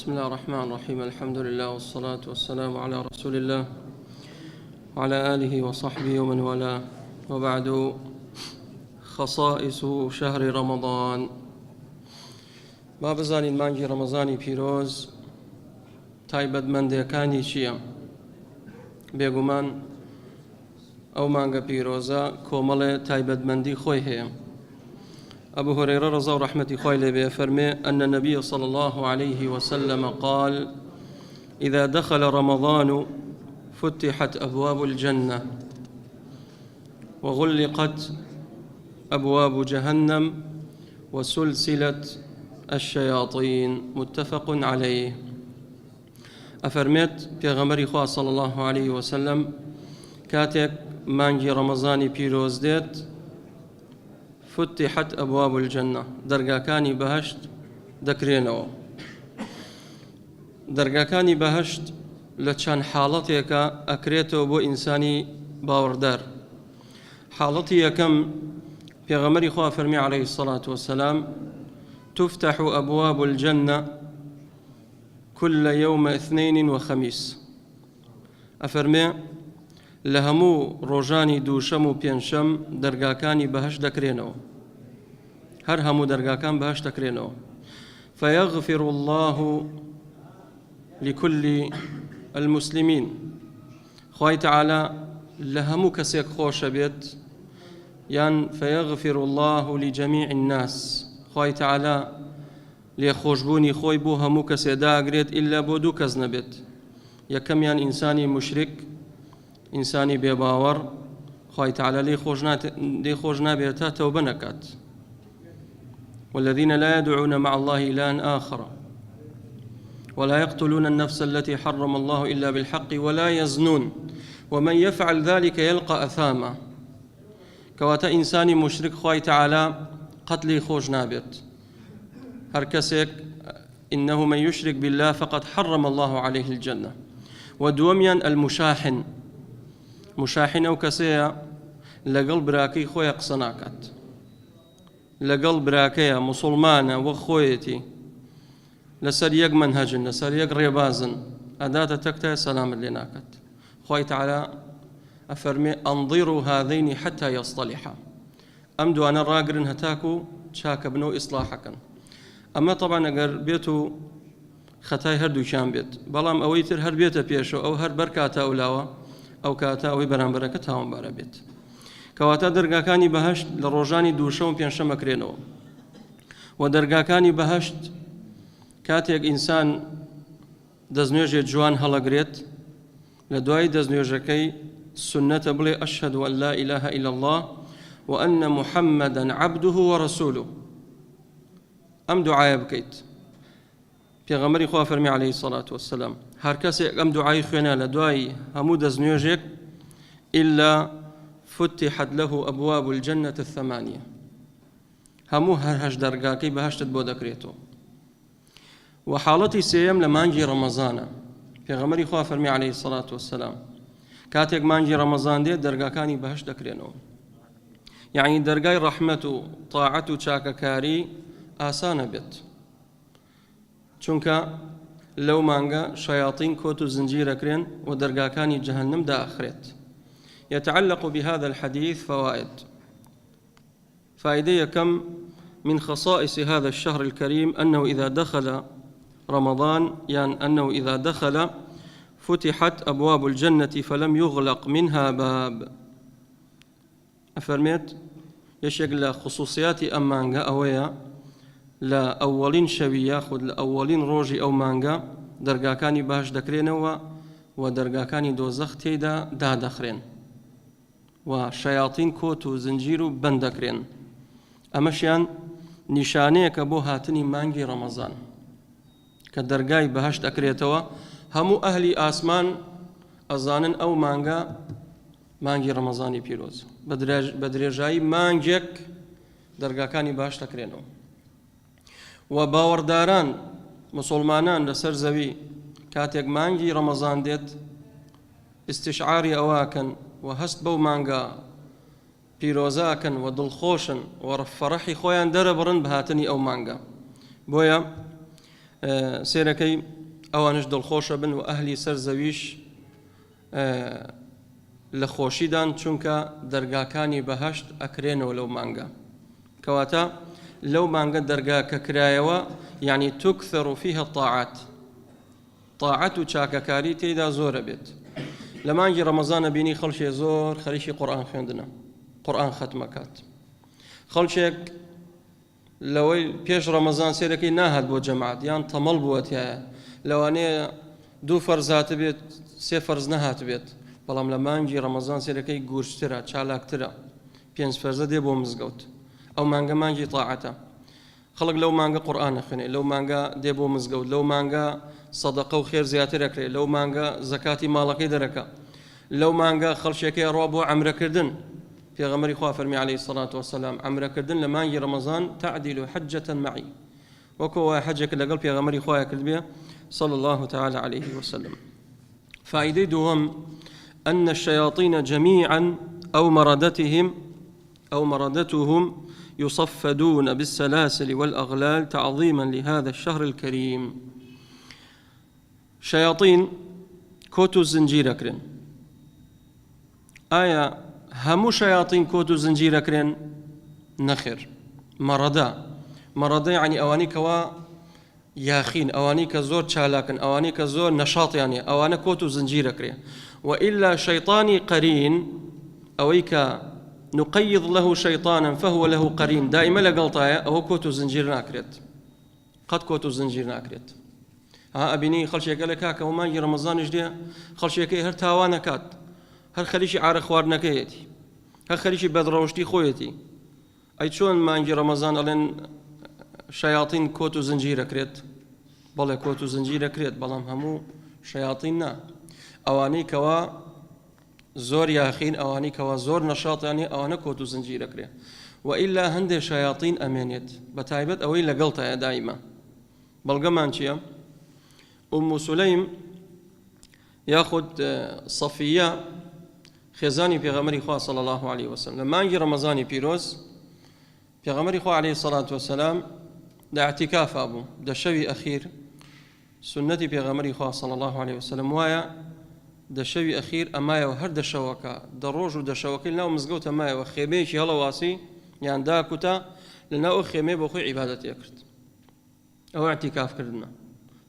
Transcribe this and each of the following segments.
بسم الله الرحمن الرحيم. الحمد لله والصلاة والسلام على رسول الله وعلى آله وصحبه ومن والاه، وبعد. خصائص شهر رمضان. ما بزانین مانگی ڕەمەزانی پیرۆز تایبەتمەندیەکانی چییە؟ بێگومان ئەو مانگە پیرۆزە کۆمەڵێ تایبەتمەندی خۆی هەیە. أبو هريرة رضي الله رحمة خويله بفرمي أن النبي صلى الله عليه وسلم قال: إذا دخل رمضان فتحت أبواب الجنة وغلقت أبواب جهنم وسلسلت الشياطين. متفق عليه. أفرميت بيغمري خواه صلى الله عليه وسلم كاتك مانجي رمضاني بيروز ديت فتحت أبواب الجنة، درجاكاني بهشت دكرينو. درجاكاني بهشت لچان حالتك أكريتو بو إنساني باوردار. حالتي يكم بيغمري خواه فرمي عليه الصلاة والسلام: تفتح أبواب الجنة كل يوم اثنين وخميس. أفرمي لهمو روجاني دوشم بينشم درجاكاني بهش دكرينو، هر همو درجاكان بهش دكرينو. فيغفر الله لكل المسلمين. خوي تعالى لهمو كسيك خوش بيت يعني فيغفر الله لجميع الناس. خوي تعالى ليخوشبوني خوي بو همو كسي داقريت إلا بو دو كزنبت. يكم يعني إنساني مشرك، إنساني بباور، خوي تعالى لي خوشنا بيتا توبة نكات. والذين لا يدعون مع الله إلها آخر ولا يقتلون النفس التي حرم الله إلا بالحق ولا يزنون ومن يفعل ذلك يلقى أثاما. كواتا إنساني مشرك خوي تعالى قتلي خوشنا بيت هركسك إنه من يشرك بالله فقد حرم الله عليه الجنة. ودوميا المشاحن، مشاحن أو كسيا لقلب راكي خويا قصناكات، لقلب راكيا مسلمانة وخويتي لسريق منهج لسريق ريبازن أداة تكتا سلام لناكت. خوي تعالى أفرمي أنظروا هذين حتى يصطلحا. أمدو أنا راقرن هتاكو شاك بنو إصلاحكا. أما طبعا أقر بيتو خطاي هردو شام بيت بلام أويتر هر بيتا بيشو أو هر بركاتا أولاوا أو كاتا أوي بران بركتا هم بارا بيت. كواتا درقاكاني بهشت لروجاني دوشو بينشم كرينو. ودرقاكاني بهشت كاتيك إنسان دزنيوجي جوان هلاقريت لدواي دزنيوجكي سنة بلي أشهد أن لا إله إلا الله وأن محمدا عبده ورسوله. أم دعاء بكيت بيغمري خواه فرمي عليه الصلاة والسلام هر كسي أم دعاء خوينا لدواي همو دزنيوجك إلا فتحت له أبواب الجنة الثمانية. همو هرهش درقاكي بهشتت بودكريتو. وحالتي سيم لمانجي رمضان بيغمري خواه فرمي عليه الصلاة والسلام كاتيك مانجي رمضان دي درقاكاني بهشت دكرينو. يعني درقاي رحمة طاعة شاككاري آسانة بيت چونك لو مانغا شياطين كوتو زنجير كرين ودرقاكاني جهنم دا آخرت. يتعلق بهذا الحديث فوائد. فائدة كم من خصائص هذا الشهر الكريم أنه إذا دخل رمضان يعني أنه إذا دخل فتحت أبواب الجنة فلم يغلق منها باب. أفرميت يشكل خصوصيات أمانغا أويا لا أولين شوي ياخذ لأولين روجي أو مانغا درقاكاني باش دكرينوا ودرقاكاني دوزخ تيدا دا دخرين وشياطين كوتو زنجيرو بندكرين. أمشيان نشانيك بو هاتني مانجي رمضان كدرقاي بهش دكريتوا همو أهلي آسمان أزانن أو مانجي رمضاني بيروز بدرجاي مانجك درقاكاني باش دكرينو. وباورداران مسلمانان لسر زوي كاتيك مانجي رمضان ديت استشعاري أواكن وهست بو مانجا بيروزاكن ودلخوشن ورفرحي خويان دربرن بهاتني أو مانجا بويا سێرەکەی ئەوانش دڵخۆشە بن و ئەهلی سەر زەویش لە خۆشیدان چونکە دەرگاکانی بەهەشت ئەکرێنەوە لەو مانگە کەواتە لەو مانگە دەرگا کە کرایەوە یعنی تکثر فيها الطاعات طاعت و چاکەکاری تێیدا زۆرە بێت لە مانگی ڕەمەزانە بینی خەڵکێ زۆر خەریکی قورئان خوێندنە قورئان ختمەکات خەڵکێک لەوەی پێش ڕەمەزان سێرەکەی ناهات بۆ جەماعەت یان تەمەڵ بووەتیایە لەوانەیە 2 فەرز هات بێت 3 فەرز نەهات بێت بەڵام لە مانگی ڕەمەزان سێرەکەی گورجترە چالاکترە 5 فەرزە دێ بۆ مزگەوت ئەو مانگە مانگی تاعەتە خەڵک لەو مانگە قورئان نەخوێنێ لەو مانگە دێ بۆ مزگەوت لەو مانگە سەدەقە و خێر زیاتر ئەکرێ لەو مانگە زەکاتی ماڵەکەی دەرەکە لەو مانگە خەڵکێکی ڕوا بۆ عەمرەکردن پێغەمبەری خوا فەرمی عەلەیهی سەڵات وەسەلام عەمرەکردن لە مانگی ڕەمەزان تعدیل حەجەة معی وەکو وای حەجێک لەگەڵ پێغەمبەری خوایە کرد بێ صلى الله تعالى عليه وسلم فائدة دوم أن الشياطين جميعا أو مردتهم يصفدون بالسلاسل والأغلال تعظيما لهذا الشهر الكريم شياطين كوتو زنجير أكرن آية همو شياطين كوتو زنجير أكرن نخر مرضى يعني أواني كوا ياخين أواني كزور چالاكن أواني كزور نشاط يعني أواني كوتو زنجير أكرن وإلا شيطاني قرين أويك نقيض له شيطانا فهو له قرين دائما لقلطايا أو كوتو زنجير ناكرت قد كوتو زنجير ناكرت ها أبيني خلشيك لك هكا وما يجي رمضان جديا خلشيك هر تاوانا كات هر خليشي عار خوار نكيتي هر خليشي بدروشتي خويتي أي شون ما يجي رمضان ألين شياطين كوتو زنجير كريت بلا كوتو زنجير كريت بلام همو شياطيننا أواني كوا زور ياخين أواني كوا زور نشاط يعني أوانا كوتو زنجير كريت وإلا هندي شياطين أمانيت بتايبت أوي لقلتها دائما بلقمان شيا أم سليم ياخذ صفية خزاني في غمر إخوة صلى الله عليه وسلم لما يجي رمضاني بيروز في غمر إخوة عليه الصلاة والسلام دا اعتكاف أبو دا شوي أخير سنتي في غمر إخوة صلى الله عليه وسلم وايا دا شوي أخير أمايا وهر دا شوكا دا روج دا شوكا لنا ومزقوت أمايا وخيميش يلا واسي يعني دا كتا لنا أخيمي بأخوي عبادتي أكرت أو اعتكاف كردنا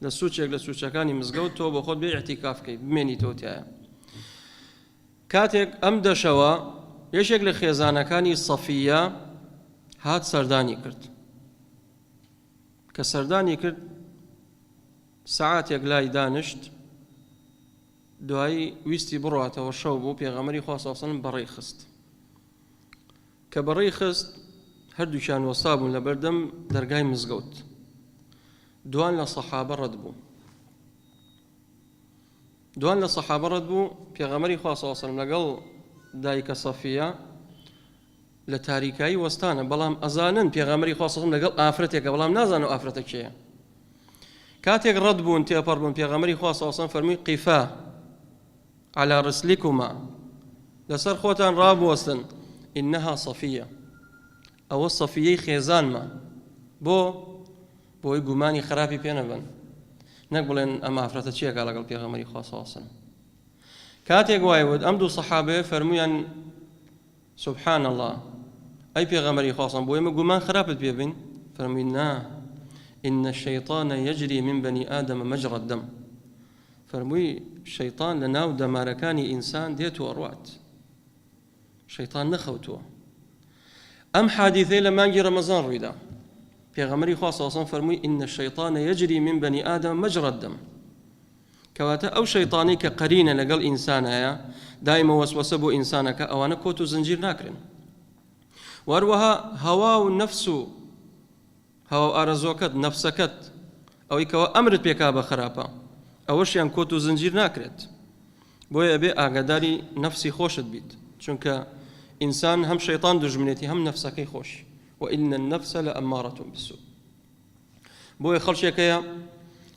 لسوچێک لە سوچەکانی مزگەوت تۆ بۆ خۆت بێ ئیعتیکاف بکەیت بمێنیتەوە تایە کاتێک ئەم دەشەوە یەکێک لە خێزانەکانی سەفیە هات سەردانی کرد کە سەردانی کرد سەعاتێک لای دانشت دوایی ویستی بڕاتەوە شەو بوو پێغەمبەری خوا صلی الله علیه و سلم بەڕێی خست کە بەڕێی خست هەردووکیان وەستا بوون لە بەردەم دەرگای مزگەوت دوان لصحابة ردبو دوان لصحابة ردبو پیغمبری خوا صلی الله علیه و سلم لەگەڵ دایکە صەفیە لە تاریکایی وەستانە بەڵام ئەزانن پێغەمبەری خوا صلی الله علیه و سلم لەگەڵ ئافرەتێکە بەڵام نازانن ئافرەتە کێیە کاتێک ڕەت بوون تێپەڕ بوون پێغەمبەری خوا صلی الله علیه و سلم فەرمووی قیفا على رسلكما لەسەر خۆتان ڕابوەستن إنها صەفیە ئەوە صەفیەی خێزانمە بۆی گومانی خراپی پێ نەبن نەک بڵێن ئەمە ئافرەتە چیەکە لەگەڵ پێغەمبەری خوا صلی الله علیه و سلم کاتێک وای وت ئەم دوو سەحابەیە فەرموویان سبحان الله ئەی پێغەمبەری خوا صلی الله علیه و سلم بۆ ئێمە گومان خراپت پێ بین فەرمووی نا إن الشيطان يجري من بني آدم مجرى الدم فەرمووی شەیطان لە ناو دەمارەکانی ئینسان دێتوە ڕوات شەیطان نەخەوتووە ئەم حادیثەی لە مانگی ڕەمەزان ڕوویدا پیغمبری خوا صلی الله علیه و سلم فرمووی إن الشيطان يجري من بني آدم مجرى الدم کەواتە ئەو شەیطانی کە قەرینە لەگەڵ ئینسانەیە دایمە وەسوەسە بۆ ئینسانەکە ئەوانە کۆت و زنجیر ناکرن وەروەها هەوا و نەفس و هەوا و ئارەزوەکەت نەفسەکەت ئەوەی کەوە ئەمرت پێکا بە خراپە ئەوەشیان کۆت و زنجیر ناکرێت بۆیە ئەبێ ئاگاداری نەفسی خۆشت بیت چونکە ئینسان هەم شەیطان دوژمنێتی هەم نەفسەکەی خۆشی وإن النفس لأمارة بالسوء بوي خلشيكيا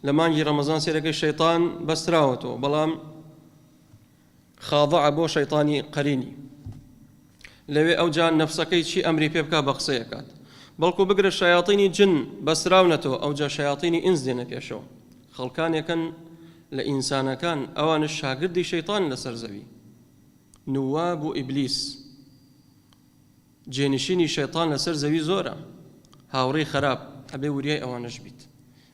لما نجي رمضان سيرك الشيطان بس راوته بلام خاضع بو شيطاني قريني لوي أوجان نفسك شي أمري بيبكا بقصيكات بەڵکو بگرە شایاطینی جن بەسراونەتەوە ئەوجا شایاطینی ئینس دێنە پێشەوە خەڵکانێکن لە ئینسانەکان ئەوانش شاگردی شەیطان لەسەر زەوی نواب و ئیبلیس جێنشینی شەیطان لەسەر زەوی زۆرە هاوڕێی خراپ ئەبێ وریای ئەوانش بیت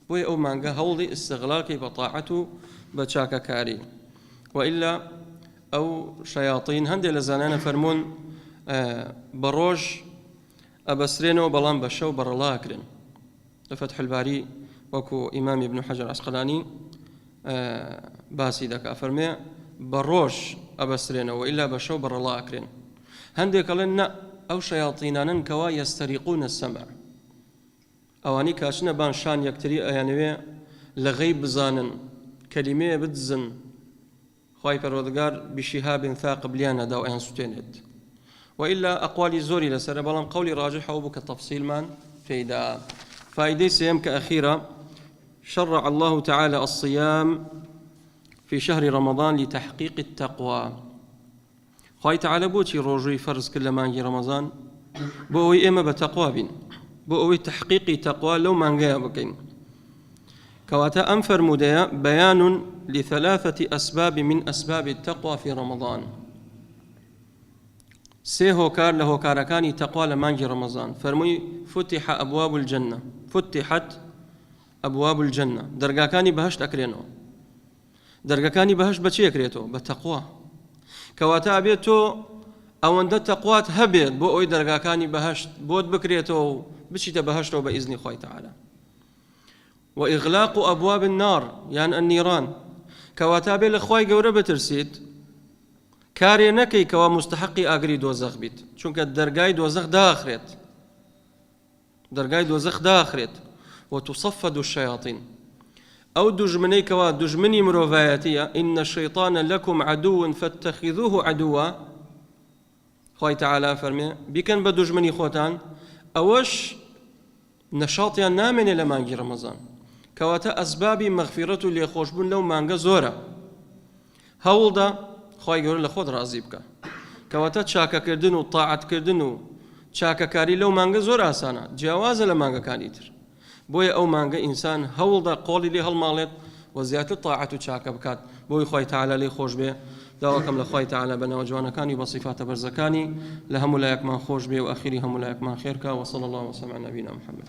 بۆیە ئەو مانگە هەوڵی ئیستیغلالکەی بە تاعەت و بە چاکەکاری وئیلا ئەو شەیاطین هەندێک لە زانانە فەرموون بە ڕۆژ ئەبەسرێنەوە بەڵام بە شەو بەڕەڵاکرن لە فەتح الباری وەکو ئیمامی ابن حەجەر عەسقەلانی باسی دەکا فەرمێ بە ڕۆژ ئەبەسرێنەوە ئیلا بە شەو بەڕەڵاکرێن هەندێکەڵێن نە ئەو شەیاطینانن کەوا یەستەریقونە السەمع ئەوانی کاچنە بان شان یەکتری ئەیانەوێ لە غەیب بزانن کەلیمەیە بدزن خوای پەروەردگار بشیهاب ثاقب لیانەدا و ئەیان سوتێنێت وإلا أقوالي زوري لسر بلان قولي راجح أو بك التفصيل من فإذا فائدة سيم كأخيرة شرع الله تعالى الصيام في شهر رمضان لتحقيق التقوى خواهي تعالى بوتي روجي فرز كل مانجي رمضان بوي إما بتقوى بين بوي تحقيق تقوى لو مانجي بكين كواتا أنفر مديا بيان لثلاثة أسباب من أسباب التقوى في رمضان سي هوكار لهوكاركاني تقوى لمانجي رمضان فرمي فتح أبواب الجنة فتحت أبواب الجنة درقاكاني بهشت أكرينو درقاكاني بهشت بچي أكريتو بتقوى كواتا بيتو أوند تقوات هبيت بو أوي درقاكاني بهشت بود بكريتو بچي تبهشتو بإذن خوي تعالى وإغلاق أبواب النار يعني النيران كواتا بي لخواي قورة بترسيد کاری نەکەی کەوا مستحقی ئاگری دۆزەخ بیت چونکە دەرگای دۆزەخ داخرێت دەرگای دۆزەخ داخرێت وتصفد الشياطين أو دجمني كوا دجمني مروفاياتية إن الشيطان لكم عدو فاتخذوه عدوا خوي تعالى فرمي بكن بدجمني خوتان أوش نشاطيا نامن لمانجي رمضان كواتا أسباب مغفرة ليخوشبون لو مانجا زورا هولدا خوای گەورە لە خۆت ڕازی بکە کەواتە چاکەکردن و تاعەتکردن و چاکەکاری لەو مانگە زۆر ئاسانە جیاوازە لە مانگەکانی تر بۆیە ئەو مانگە ئینسان هەوڵدا قۆڵی لێ هەڵماڵێت و زیاتر تاعەت و چاکە بکات بۆی خوای تەعالە لێی خۆش بێ داواکەم لە خوای تەعالە بە ناوجوانەکانی بە صیفاتە بەرزەکانی لە هەموو لایەکمان خۆش بێ و ئەخیری هەموو لایەکمان خێرکە وصلی الله وسلم على نبینا محمد